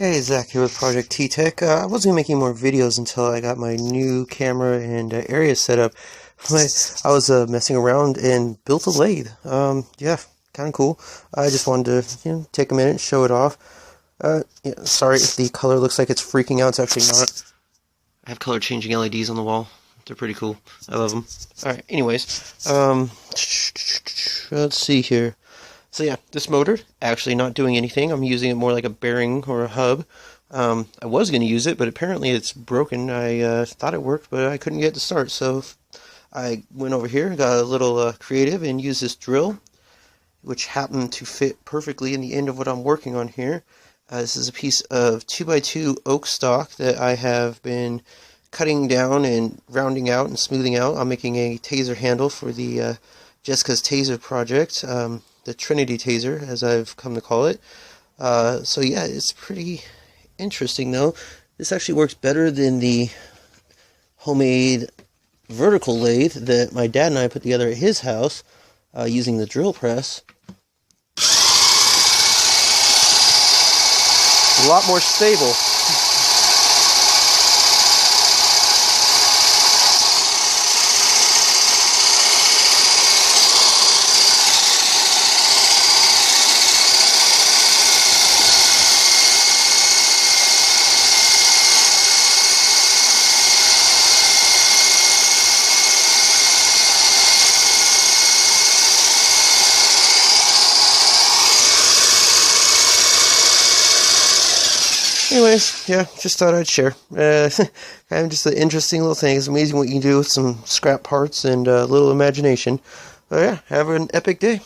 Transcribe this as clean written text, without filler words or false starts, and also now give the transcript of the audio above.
Hey, Zach here with Project T-Tech. I wasn't making more videos until I got my new camera and area set up. I was messing around and built a lathe. Yeah, kind of cool. I just wanted to, take a minute and show it off. Yeah, sorry if the color looks like it's freaking out. It's actually not. I have color changing LEDs on the wall. They're pretty cool. I love them. Alright, anyways. Let's see here. So yeah, this motor, actually not doing anything. I'm using it more like a bearing or a hub. I was going to use it, but apparently it's broken. I thought it worked, but I couldn't get it to start. So I went over here, got a little creative, and used this drill, which happened to fit perfectly in the end of what I'm working on here. This is a piece of 2x2 oak stock that I have been cutting down and rounding out and smoothing out. I'm making a taser handle for the Jessica's Taser project. The Trinity Taser, as I've come to call it. So yeah, it's pretty interesting though. This actually works better than the homemade vertical lathe that my dad and I put together at his house using the drill press. A lot more stable. Anyways, yeah, just thought I'd share. Kind of just an interesting little thing. It's amazing what you can do with some scrap parts and a little imagination. But yeah, have an epic day.